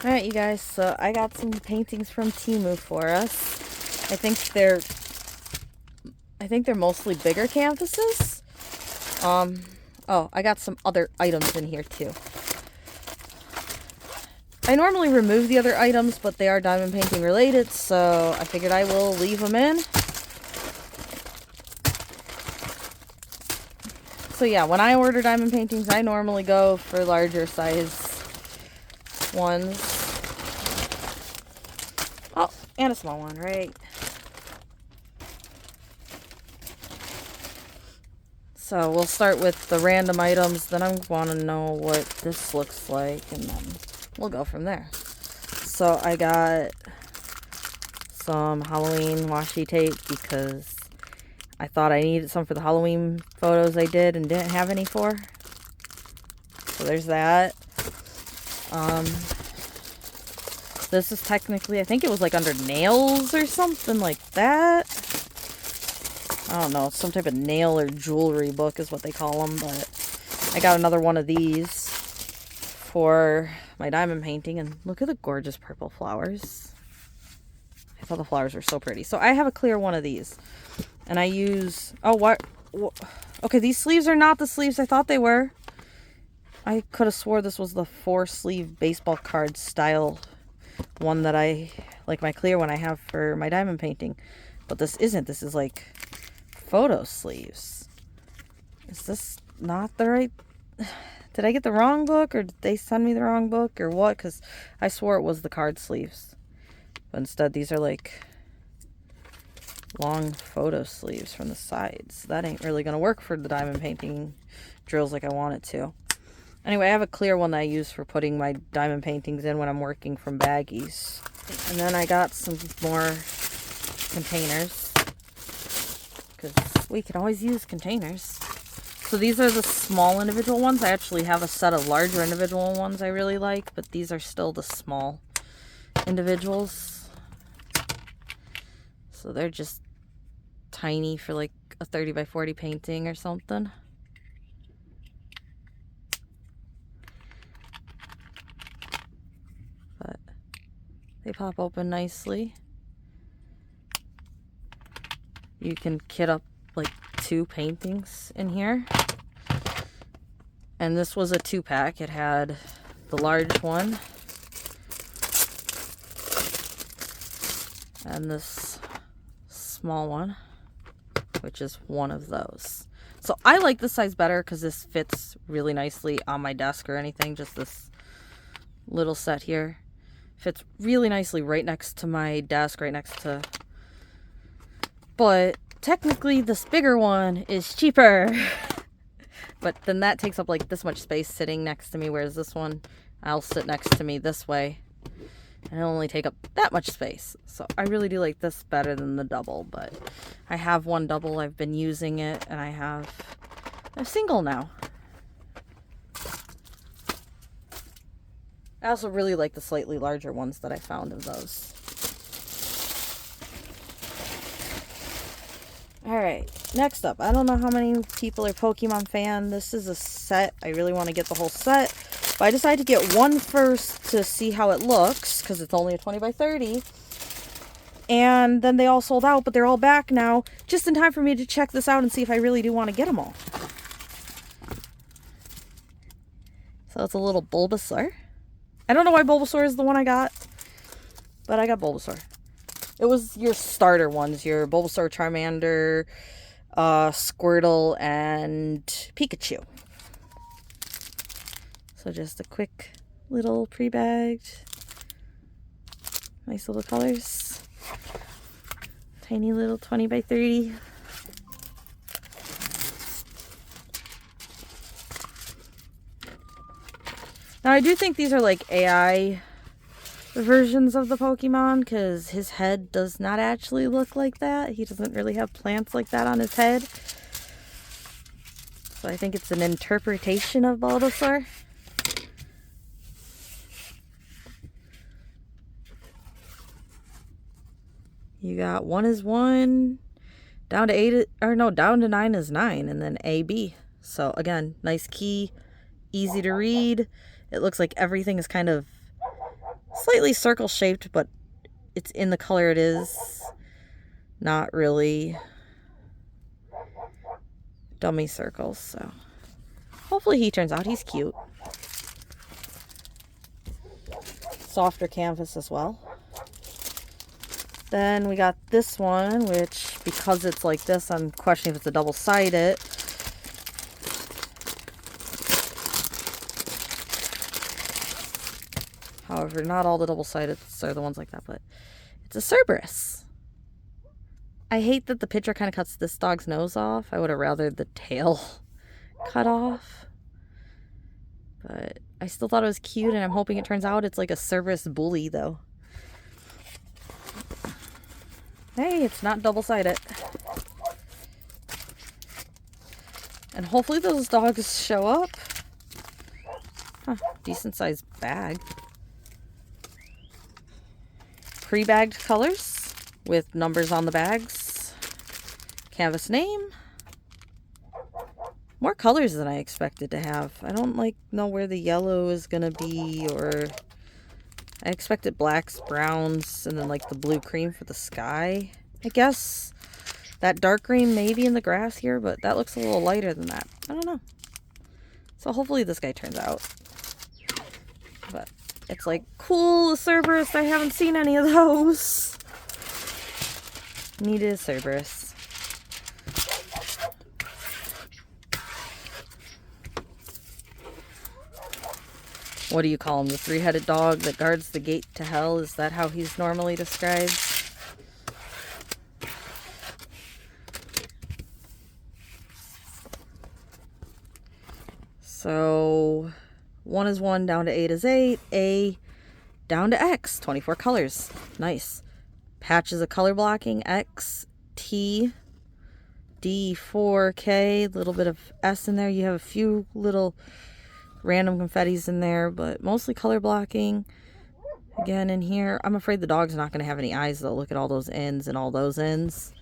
Alright, you guys, so I got some paintings from Temu for us. I think they're mostly bigger canvases. Oh, I got some other items in here too. I normally remove the other items, but they are diamond painting related, so I figured I will leave them in. So yeah, when I order diamond paintings, I normally go for larger size ones. Oh, and a small one, right? So we'll start with the random items, then I want to know what this looks like, and then we'll go from there. So I got some Halloween washi tape because I thought I needed some for the Halloween photos I did and didn't have any for. So there's that. This is technically, I think it was like under nails or something like that. I don't know, some type of nail or jewelry book is what they call them, but I got another one of these for my diamond painting, and look at the gorgeous purple flowers. I thought the flowers were so pretty. So I have a clear one of these, and I use, oh, what? Okay, these sleeves are not the sleeves I thought they were. I could have swore this was the 4-sleeve baseball card style one that I, like my clear one I have for my diamond painting, but this isn't. This is like photo sleeves. Is this not the right... Did I get the wrong book, or did they send me the wrong book, or what? Because I swore it was the card sleeves, but instead these are like long photo sleeves from the sides. That ain't really gonna work for the diamond painting drills like I want it to. Anyway, I have a clear one that I use for putting my diamond paintings in when I'm working from baggies. And then I got some more containers, because we can always use containers. So these are the small individual ones. I actually have a set of larger individual ones I really like, but these are still the small individuals. So they're just tiny for like a 30 by 40 painting or something. But they pop open nicely. You can kit up like 2 paintings in here. And this was a 2-pack. It had the large one and this small one, which is one of those. So I like this size better because this fits really nicely on my desk or anything. Just this little set here fits really nicely right next to my desk, right next to... But technically this bigger one is cheaper. But then that takes up like this much space sitting next to me, whereas this one, I'll sit next to me this way and it'll only take up that much space. So I really do like this better than the double, but I have one double, I've been using it, and I have a single now. I also really like the slightly larger ones that I found of those. Alright, next up, I don't know how many people are Pokemon fan. This is a set. I really want to get the whole set. But I decided to get one first to see how it looks, because it's only a 20 by 30. And then they all sold out, but they're all back now, just in time for me to check this out and see if I really do want to get them all. So it's a little Bulbasaur. I don't know why Bulbasaur is the one I got, but I got Bulbasaur. It was your starter ones, your Bulbasaur, Charmander, Squirtle, and Pikachu. So just a quick little pre-bagged, nice little colors. Tiny little 20 by 30. Now I do think these are like AI versions of the Pokemon, because his head does not actually look like that. He doesn't really have plants like that on his head. So I think it's an interpretation of Bulbasaur. You got 1 is 1, down to 8, or no, down to 9 is 9, and then A, B. So again, nice key, easy to read. It looks like everything is kind of slightly circle shaped, but it's in the color it is. Not really dummy circles, so hopefully he turns out. He's cute. Softer canvas as well. Then we got this one, which because it's like this, I'm questioning if it's a double-sided. However, not all the double-sideds are the ones like that, but it's a Cerberus. I hate that the picture kind of cuts this dog's nose off. I would have rather the tail cut off. But I still thought it was cute, and I'm hoping it turns out it's like a Cerberus bully, though. Hey, it's not double-sided. And hopefully those dogs show up. Huh, decent-sized bag. Pre-bagged colors with numbers on the bags. Canvas name. More colors than I expected to have. I don't know where the yellow is gonna be, or I expected blacks, browns, and then like the blue cream for the sky. I guess that dark green may be in the grass here, but that looks a little lighter than that. I don't know. So hopefully this guy turns out. But it's like, cool, a Cerberus. I haven't seen any of those. Needed a Cerberus. What do you call him? The three-headed dog that guards the gate to hell? Is that how he's normally described? So 1 is 1, down to 8 is 8, A down to X, 24 colors. Nice. Patches of color blocking, X, T, D, 4, K, little bit of S in there. You have a few little random confettis in there, but mostly color blocking. Again, in here, I'm afraid the dog's not going to have any eyes, though. Look at all those ends and all those ends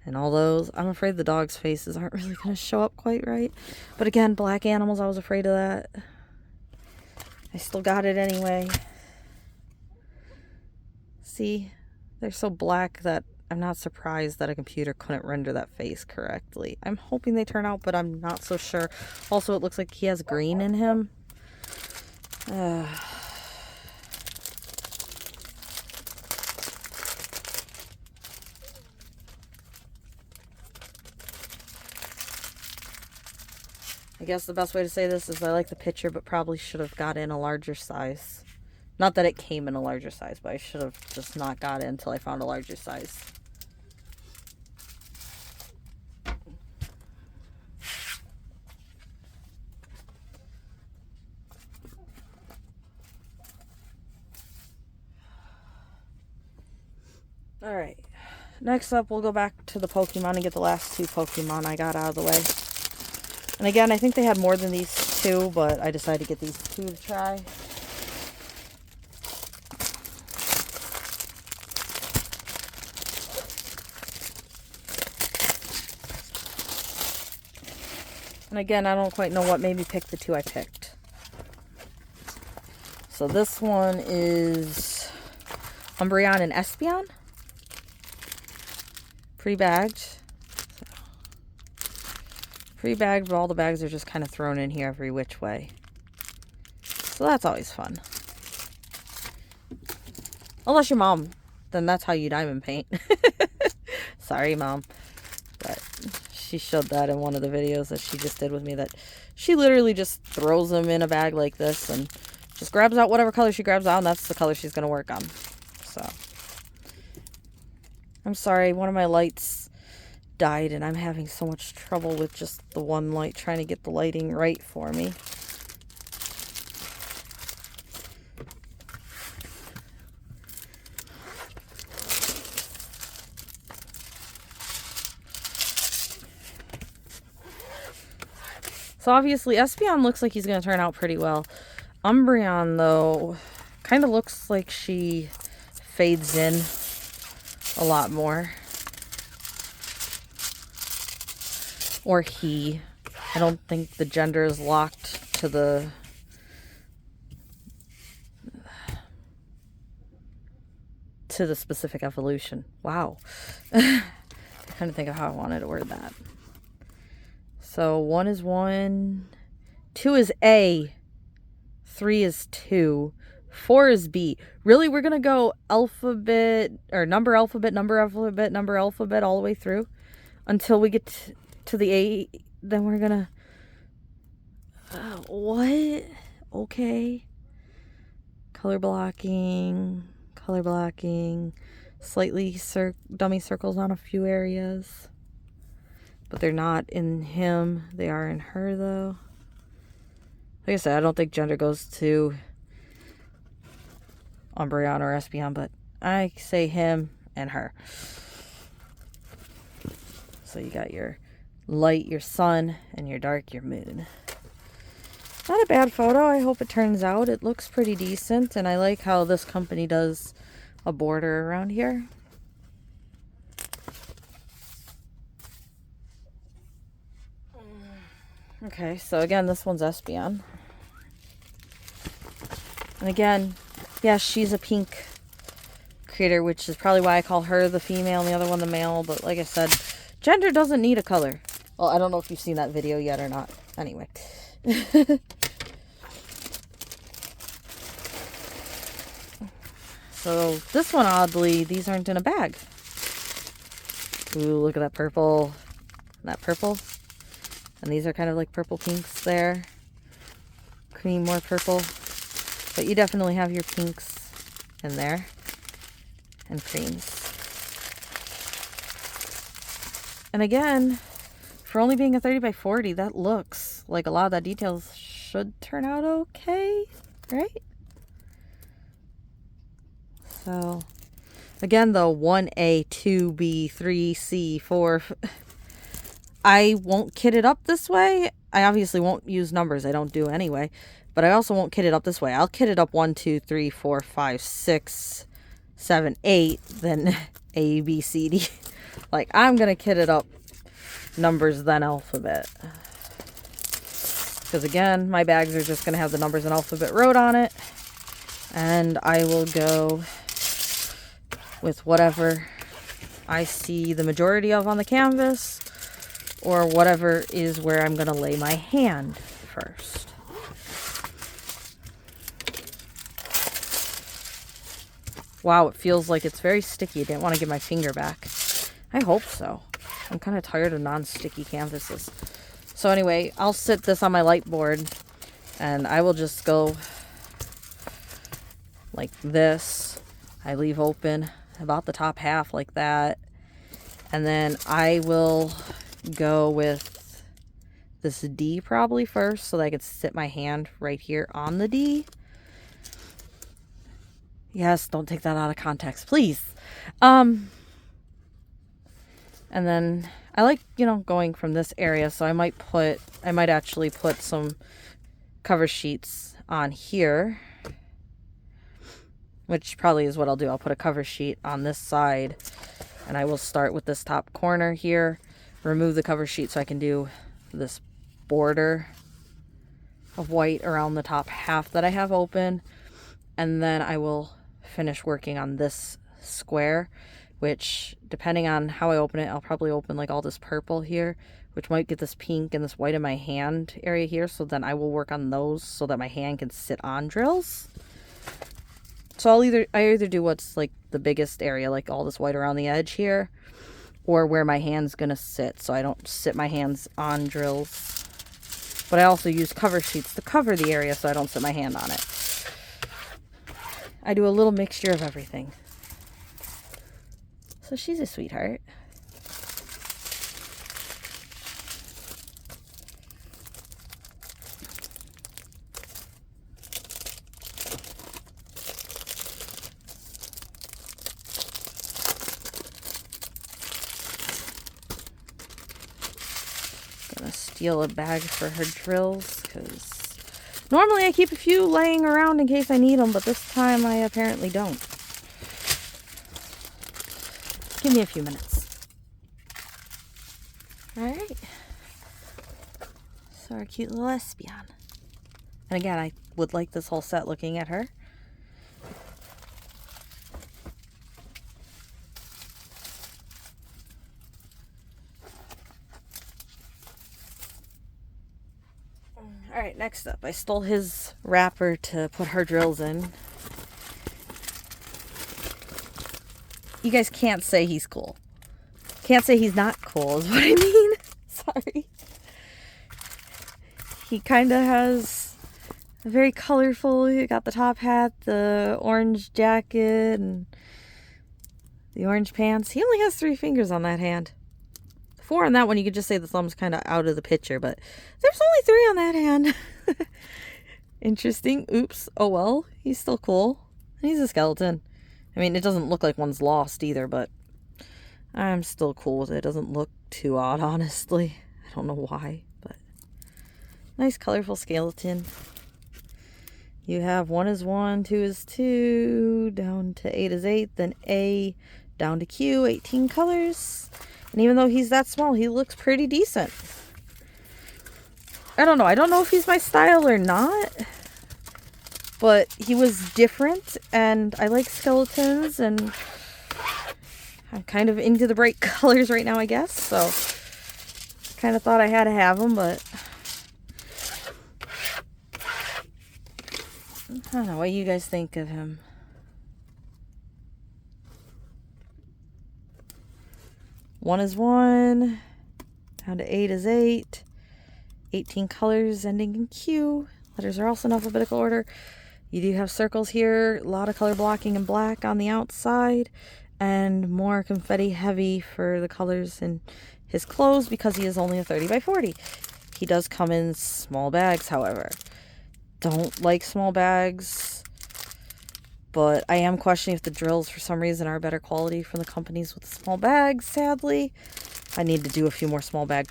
and all those. I'm afraid the dog's faces aren't really going to show up quite right. But again, black animals, I was afraid of that. I still got it anyway. See? They're so black that I'm not surprised that a computer couldn't render that face correctly. I'm hoping they turn out, but I'm not so sure. Also, it looks like he has green in him. I guess the best way to say this is I like the picture, but probably should have got in a larger size. Not that it came in a larger size, but I should have just not got it until I found a larger size. Alright, next up we'll go back to the Pokemon and get the last 2 Pokemon I got out of the way. And again, I think they had more than these 2, but I decided to get these 2 to try. And again, I don't quite know what made me pick the 2 I picked. So this one is Umbreon and Espeon. Pre-bagged. Pre-bagged, but all the bags are just kind of thrown in here every which way. So that's always fun. Unless your mom, then that's how you diamond paint. Sorry, Mom. But she showed that in one of the videos that she just did with me, that she literally just throws them in a bag like this and just grabs out whatever color she grabs out, and that's the color she's going to work on. So, I'm sorry, one of my lights died and I'm having so much trouble with just the one light, trying to get the lighting right for me. So obviously Espeon looks like he's going to turn out pretty well. Umbreon, though, kind of looks like she fades in a lot more. Or he. I don't think the gender is locked to the to the specific evolution. Wow. I'm trying to think of how I wanted to word that. So 1 is 1, 2 is A, 3 is 2, 4 is B. Really, we're going to go alphabet, or number alphabet, number alphabet, number alphabet all the way through until we get to the A. Then we're going to... what? Okay. Color blocking, slightly dummy circles on a few areas. But they're not in him. They are in her, though. Like I said, I don't think gender goes to Umbreon or Espeon, but I say him and her. So you got your light, your sun, and your dark, your moon. Not a bad photo. I hope it turns out. It looks pretty decent, and I like how this company does a border around here. Okay, so again, this one's Espeon. And again, yes, she's a pink creator, which is probably why I call her the female and the other one the male. But like I said, gender doesn't need a color. Well, I don't know if you've seen that video yet or not. Anyway. So this one, oddly, these aren't in a bag. Ooh, look at that purple. That purple. And these are kind of like purple pinks there. Cream, more purple. But you definitely have your pinks in there. And creams. And again, for only being a 30 by 40, that looks like a lot of that details should turn out okay, right? So, again, though, 1A, 2B, 3C, 4... I won't kit it up this way. I obviously won't use numbers. I don't do anyway. But I also won't kit it up this way. I'll kit it up 1, 2, 3, 4, 5, 6, 7, 8. Then A, B, C, D. Like, I'm going to kit it up numbers, then alphabet. Because, again, my bags are just going to have the numbers and alphabet wrote on it. And I will go with whatever I see the majority of on the canvas, or whatever is where I'm going to lay my hand first. Wow, it feels like it's very sticky. I didn't want to give my finger back. I hope so. I'm kind of tired of non-sticky canvases. So anyway, I'll sit this on my light board, and I will just go like this. I leave open about the top half like that. And then I will go with this D probably first, so that I could sit my hand right here on the D. Yes, don't take that out of context, please. And then I like, going from this area, so I might actually put some cover sheets on here, which probably is what I'll do. I'll put a cover sheet on this side, and I will start with this top corner here, remove the cover sheet so I can do this border of white around the top half that I have open, and then I will finish working on this square, which, depending on how I open it, I'll probably open like all this purple here, which might get this pink and this white in my hand area here, so then I will work on those so that my hand can sit on drills. So I either do what's like the biggest area, like all this white around the edge here, or where my hand's gonna sit, so I don't sit my hands on drills. But I also use cover sheets to cover the area so I don't sit my hand on it. I do a little mixture of everything. So she's a sweetheart. Gonna steal a bag for her drills, because normally I keep a few laying around in case I need them, but this time I apparently don't. Give me a few minutes. Alright. So our cute little Espeon. And again, I would like this whole set looking at her. Alright, next up, I stole his wrapper to put her drills in. You guys can't say he's cool. Can't say he's not cool, is what I mean. Sorry. He kind of has a very colorful, you got the top hat, the orange jacket, and the orange pants. He only has 3 fingers on that hand. 4 on that one, you could just say the thumb's kind of out of the picture, but there's only 3 on that hand. Interesting. Oops. Oh well. He's still cool. And he's a skeleton. I mean, it doesn't look like one's lost either, but I'm still cool with it. It doesn't look too odd, honestly. I don't know why, but nice colorful skeleton. You have 1 is 1, 2 is 2, down to 8 is 8, then A, down to Q, 18 colors. And even though he's that small, he looks pretty decent. I don't know. I don't know if he's my style or not. But he was different. And I like skeletons. And I'm kind of into the bright colors right now, I guess. So kind of thought I had to have him. But I don't know. What do you guys think of him? One is 1, down to 8 is 8, 18 colors ending in Q. Letters are also in alphabetical order. You do have circles here, a lot of color blocking in black on the outside, and more confetti heavy for the colors in his clothes because he is only a 30 by 40. He does come in small bags, however. Don't like small bags. But I am questioning if the drills, for some reason, are better quality from the companies with the small bags, sadly. I need to do a few more small bag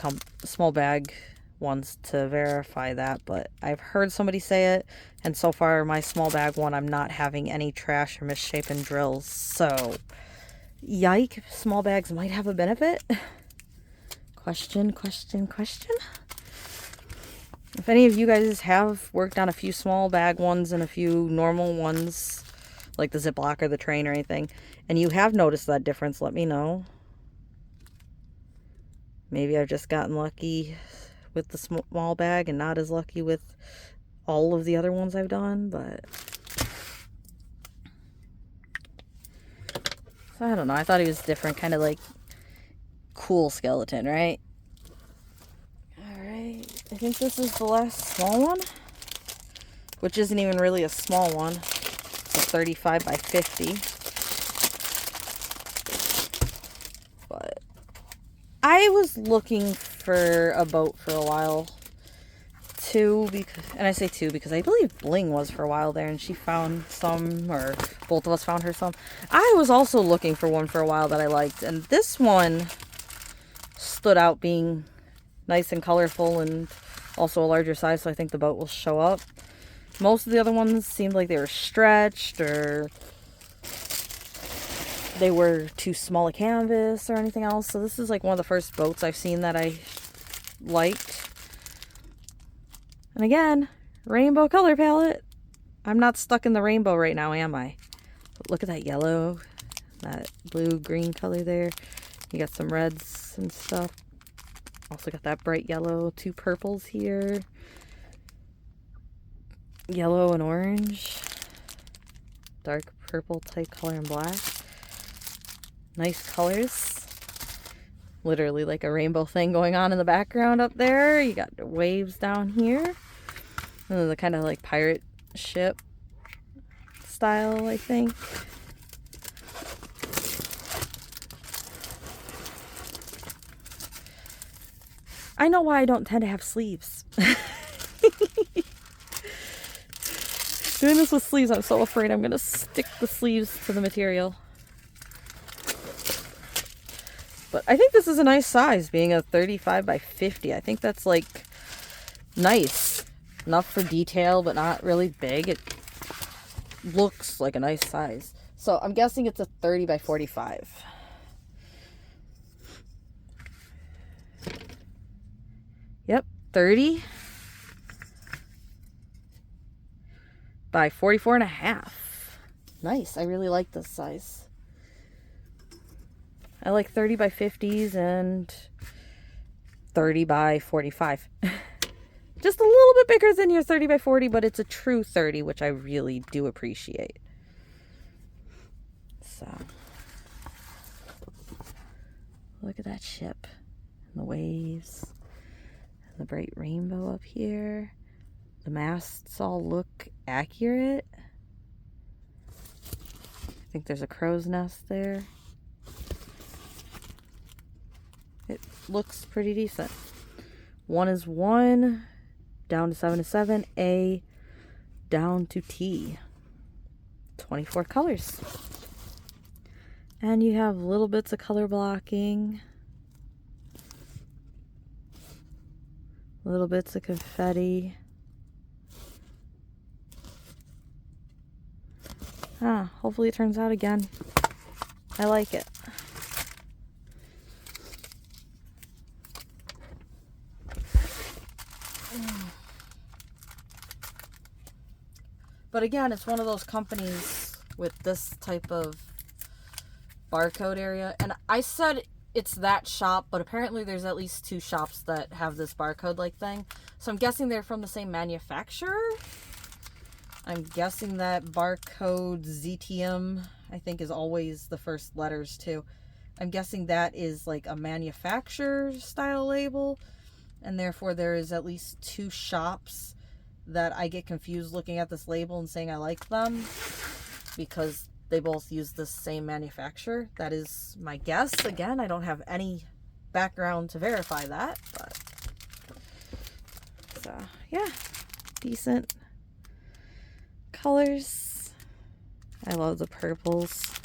ones to verify that. But I've heard somebody say it. And so far, my small bag one, I'm not having any trash or misshapen drills. So, yike. Small bags might have a benefit. Question. If any of you guys have worked on a few small bag ones and a few normal ones, like the Ziploc or the train or anything, and you have noticed that difference, let me know. Maybe I've just gotten lucky with the small bag and not as lucky with all of the other ones I've done, but so I don't know. I thought he was different, kind of like cool skeleton, right? Alright, I think this is the last small one, which isn't even really a small one. 35 by 50. But I was looking for a boat for a while too, and I say two because I believe Bling was for a while there and she found some, or both of us found her some. I was also looking for one for a while that I liked, and this one stood out being nice and colorful and also a larger size, so I think the boat will show up. Most of the other ones seemed like they were stretched or they were too small a canvas or anything else. So this is like one of the first boats I've seen that I liked. And again, rainbow color palette. I'm not stuck in the rainbow right now, am I? But look at that yellow, that blue, green color there. You got some reds and stuff. Also got that bright yellow, 2 purples here. Yellow and orange, dark purple type color and black. Nice colors. Literally like a rainbow thing going on in the background up there. You got the waves down here. And then the kind of like pirate ship style, I think. I know why I don't tend to have sleeves. Doing this with sleeves, I'm so afraid I'm going to stick the sleeves to the material. But I think this is a nice size, being a 35 by 50. I think that's like nice. Enough for detail, but not really big. It looks like a nice size. So I'm guessing it's a 30 by 45. Yep, 30 by 44 and a half. Nice. I really like this size. I like 30 by 50s and 30 by 45. Just a little bit bigger than your 30 by 40, but it's a true 30, which I really do appreciate. So, look at that ship and the waves and the bright rainbow up here. The masts all look accurate. I think there's a crow's nest there. It looks pretty decent. 1 is 1, down to 7 is 7, A down to T. 24 colors. And you have little bits of color blocking. Little bits of confetti. Hopefully it turns out again. I like it. But again, it's one of those companies with this type of barcode area. And I said it's that shop, but apparently there's at least 2 shops that have this barcode-like thing. So I'm guessing they're from the same manufacturer. I'm guessing that barcode ZTM, I think, is always the first letters too. I'm guessing that is like a manufacturer style label. And therefore there is at least 2 shops that I get confused looking at this label and saying I like them because they both use the same manufacturer. That is my guess. Again, I don't have any background to verify that, but so yeah, decent colors. I love the purples,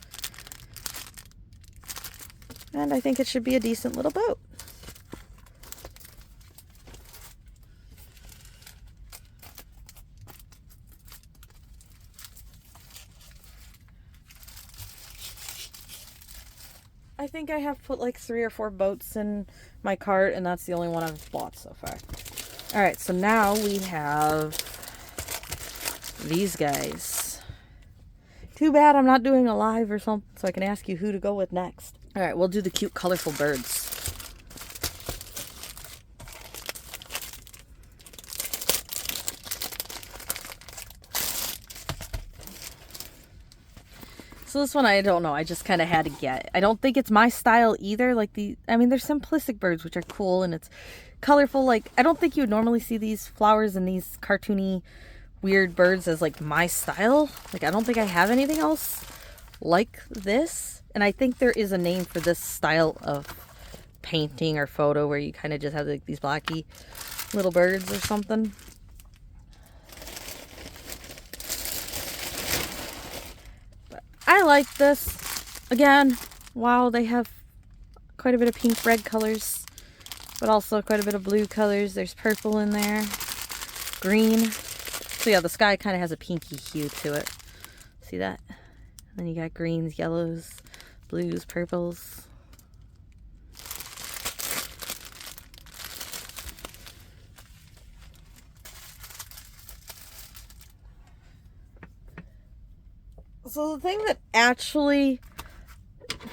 and I think it should be a decent little boat. I think I have put like 3 or 4 boats in my cart, and that's the only one I've bought so far. Alright, so now we have these guys. Too bad I'm not doing a live or something so I can ask you who to go with next. Alright, we'll do the cute colorful birds. So this one, I don't know. I just kind of had to get. I don't think it's my style either. Like I mean, there's simplistic birds, which are cool, and it's colorful. Like, I don't think you would normally see these flowers and these cartoony, weird birds as, like, my style. Like, I don't think I have anything else like this. And I think there is a name for this style of painting or photo where you kind of just have, like, these blocky little birds or something. I like this. Again, wow, they have quite a bit of pink red colors, but also quite a bit of blue colors. There's purple in there, green. So yeah, the sky kind of has a pinky hue to it. See that? And then you got greens, yellows, blues, purples. So the thing that actually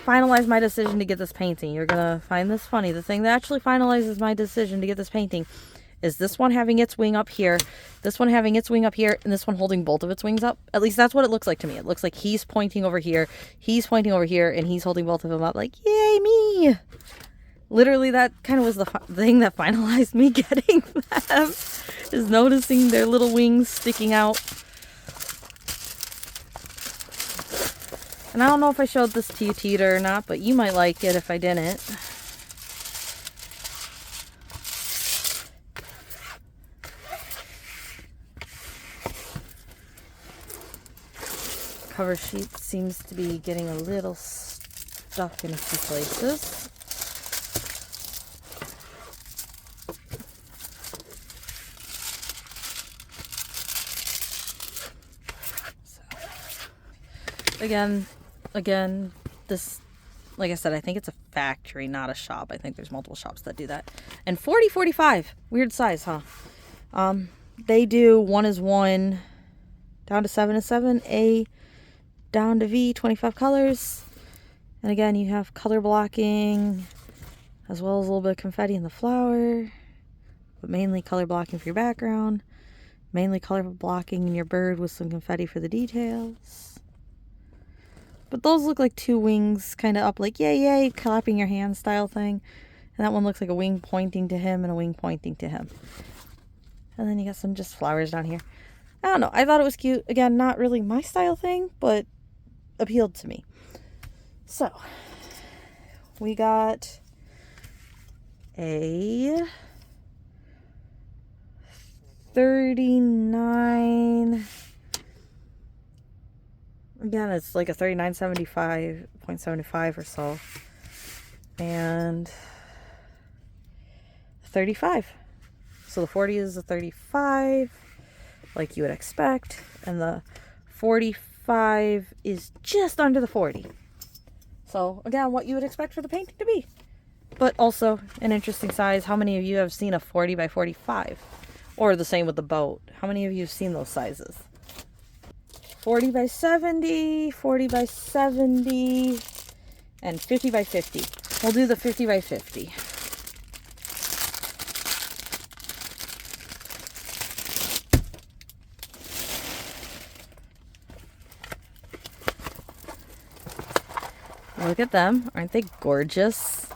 finalized my decision to get this painting, you're going to find this funny, the thing that actually finalizes my decision to get this painting is this one having its wing up here, this one having its wing up here, and this one holding both of its wings up. At least that's what it looks like to me. It looks like he's pointing over here, he's pointing over here, and he's holding both of them up like, yay, me! Literally, that kind of was the thing that finalized me getting them, is noticing their little wings sticking out. And I don't know if I showed this to you, Teeter, or not, but you might like it if I didn't. Cover sheet seems to be getting a little stuck in a few places. So, again, this, like I said, I think it's a factory, not a shop. I think there's multiple shops that do that. And 40-45, weird size, huh? They do 1 is 1, down to 7 is 7, A down to V, 25 colors. And again, you have color blocking, as well as a little bit of confetti in the flower. but mainly color blocking for your background. Mainly color blocking in your bird with some confetti for the details. But those look like two wings kind of up like yay yay, clapping your hand style thing. And that one looks like a wing pointing to him and a wing pointing to him. And then you got some just flowers down here. I don't know. I thought it was cute. Again, not really my style thing, but appealed to me. So, we got a 39. Again, it's like a 39.75 or so. And 35. So the 40 is a 35, like you would expect. And the 45 is just under the 40. So, again, what you would expect for the painting to be. But also an interesting size. How many of you have seen a 40 by 45? Or the same with the boat. How many of you have seen those sizes? 40 by 70, 40 by 70, and 50 by 50. We'll do the 50 by 50. Look at them. Aren't they gorgeous?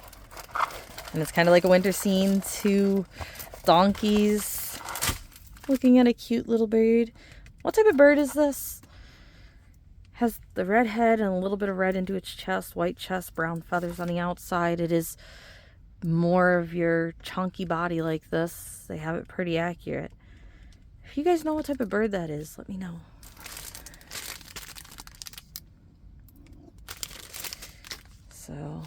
And it's kind of like a winter scene. Two donkeys looking at a cute little bird. What type of bird is this? Has the red head and a little bit of red into its chest, white chest, brown feathers on the outside. It is more of your chunky body like this. They have it pretty accurate. If you guys know what type of bird that is, let me know. So,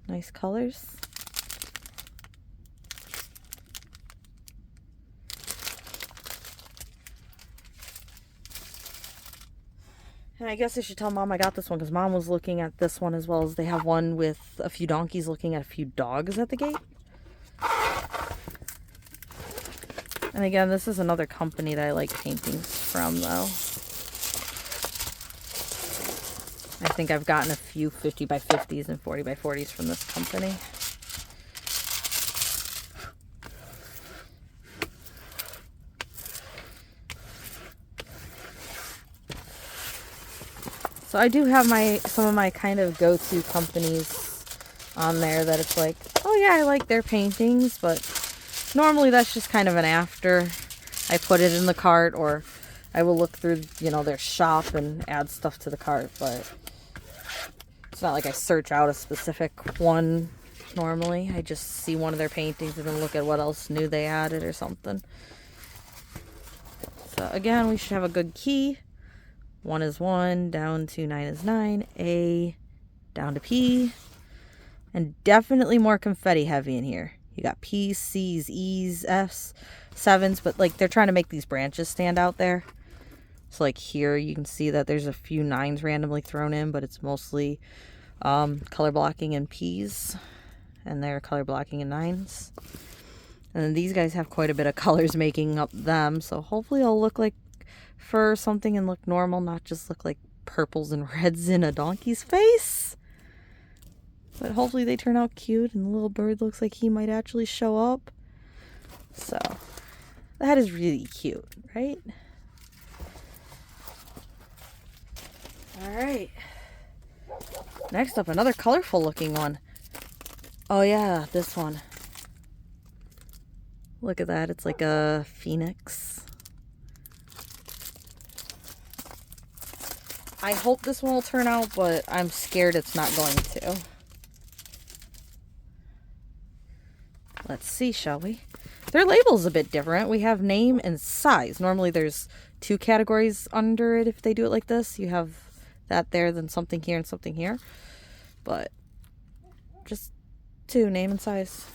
nice colors. And I guess I should tell Mom I got this one because Mom was looking at this one as well as they have one with a few donkeys looking at a few dogs at the gate. And again, this is another company that I like paintings from though. I think I've gotten a few 50 by 50s and 40 by 40s from this company. So I do have some of my kind of go-to companies on there that it's like, oh yeah, I like their paintings, but normally that's just kind of an after. I put it in the cart, or I will look through, their shop and add stuff to the cart, but it's not like I search out a specific one normally. I just see one of their paintings and then look at what else new they added or something. So again, we should have a good key. 1 is 1, down to 9 is 9, A, down to P, and definitely more confetti heavy in here. You got P's, C's, E's, F's, 7s, but like they're trying to make these branches stand out there. So like here you can see that there's a few 9s randomly thrown in, but it's mostly color blocking in P's, and they're color blocking in 9s. And then these guys have quite a bit of colors making up them, so hopefully it'll look like fur or something and look normal, not just look like purples and reds in a donkey's face. But hopefully they turn out cute and the little bird looks like he might actually show up. So that is really cute, right? Alright. Next up, another colorful looking one. Oh yeah, this one. Look at that, it's like a phoenix. I hope this one will turn out, but I'm scared it's not going to. Let's see, shall we? Their label's a bit different. We have name and size. Normally there's 2 categories under it if they do it like this. You have that there, then something here and something here. But just 2, name and size.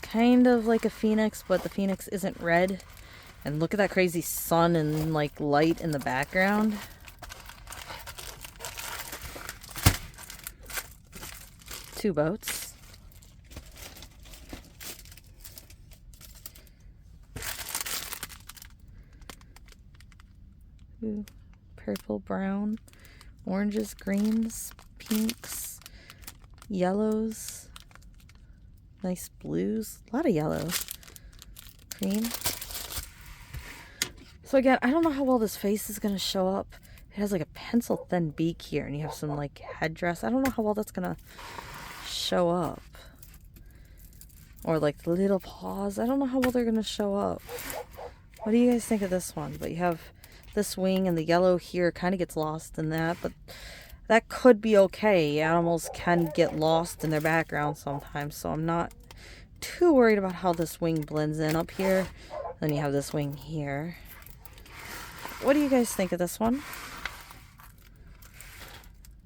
Kind of like a phoenix, but the phoenix isn't red. And look at that crazy sun and like light in the background. Two boats. Ooh, purple, brown. Oranges, greens, pinks, yellows, nice blues, a lot of yellow, cream. So again, I don't know how well this face is going to show up. It has like a pencil thin beak here, and you have some like headdress. I don't know how well that's going to show up. Or like the little paws. I don't know how well they're going to show up. What do you guys think of this one? But you have this wing, and the yellow here kind of gets lost in that, but that could be okay. Animals can get lost in their background sometimes, so I'm not too worried about how this wing blends in up here. Then you have this wing here. What do you guys think of this one?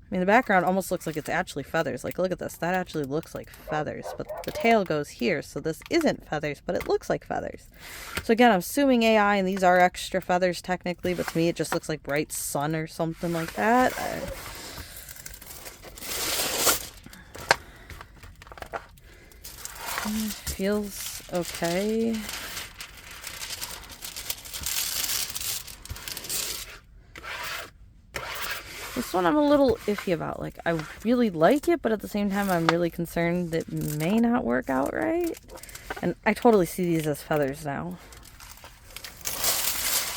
I mean, the background almost looks like it's actually feathers. Like, look at this. That actually looks like feathers. But the tail goes here, so this isn't feathers, but it looks like feathers. So again, I'm assuming AI, and these are extra feathers technically, but to me it just looks like bright sun or something like that. Feels okay. This one I'm a little iffy about. Like, I really like it, but at the same time I'm really concerned that it may not work out right. And I totally see these as feathers now.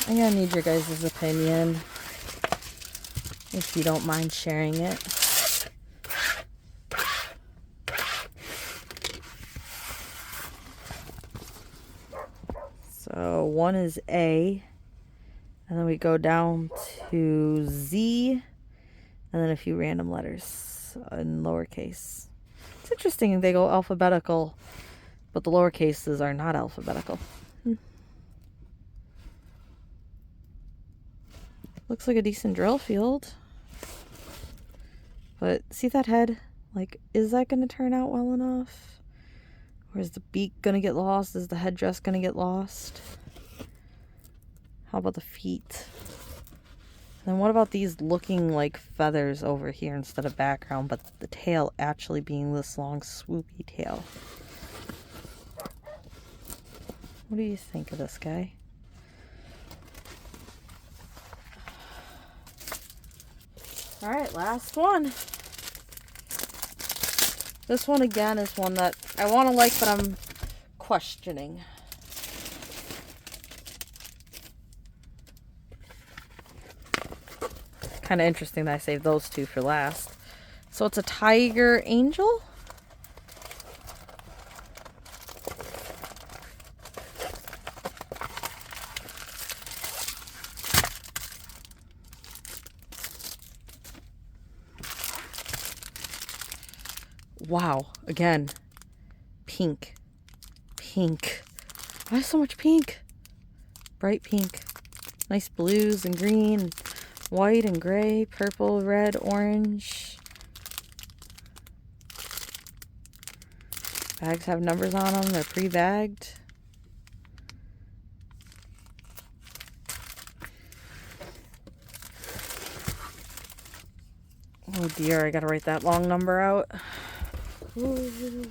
I'm gonna need your guys' opinion, if you don't mind sharing it. So one is A, and then we go down to Z, and then a few random letters in lowercase. It's interesting they go alphabetical, but the lower cases are not alphabetical. Looks like a decent drill field. But see that head? Like, is that going to turn out well enough? Or is the beak going to get lost? Is the headdress going to get lost? How about the feet? And what about these looking like feathers over here instead of background, but the tail actually being this long swoopy tail? What do you think of this guy? Alright, last one. This one again is one that I want to like, but I'm questioning. Kind of interesting that I saved those two for last. So it's a tiger angel. Wow, again, pink, pink. Why so much pink? Bright pink. Nice blues and green, white and gray, purple, red, orange. Bags have numbers on them. They're pre-bagged. Oh dear, I gotta write that long number out. Ooh.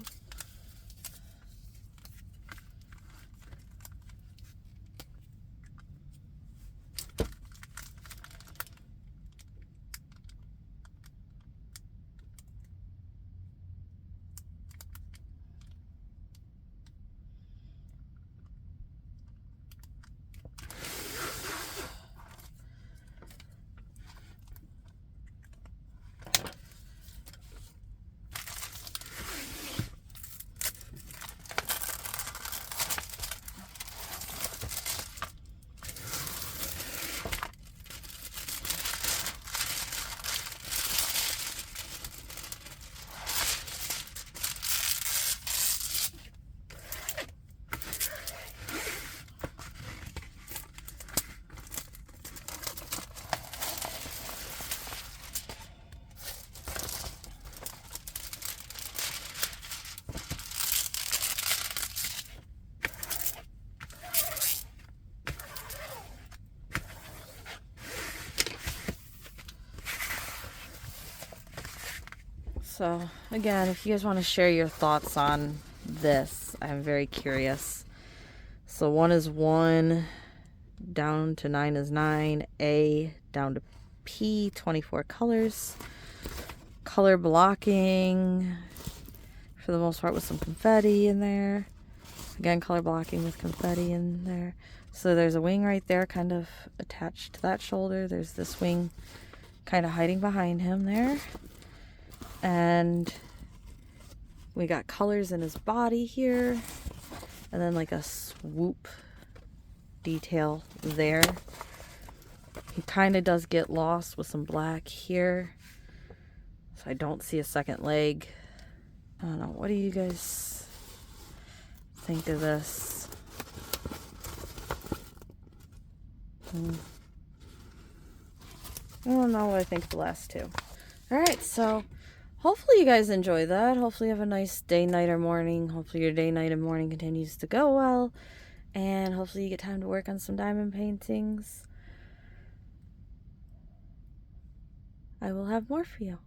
So, again, if you guys want to share your thoughts on this, I'm very curious. So 1 is 1, down to 9 is 9, A, down to DP, 24 colors. Color blocking, for the most part, with some confetti in there. Again, color blocking with confetti in there. So there's a wing right there kind of attached to that shoulder. There's this wing kind of hiding behind him there. And we got colors in his body here. And then like a swoop detail there. He kind of does get lost with some black here. So I don't see a second leg. I don't know. What do you guys think of this? I don't know what I think of the last two. Alright, so hopefully you guys enjoy that. Hopefully you have a nice day, night, or morning. Hopefully your day, night, and morning continues to go well. And hopefully you get time to work on some diamond paintings. I will have more for you.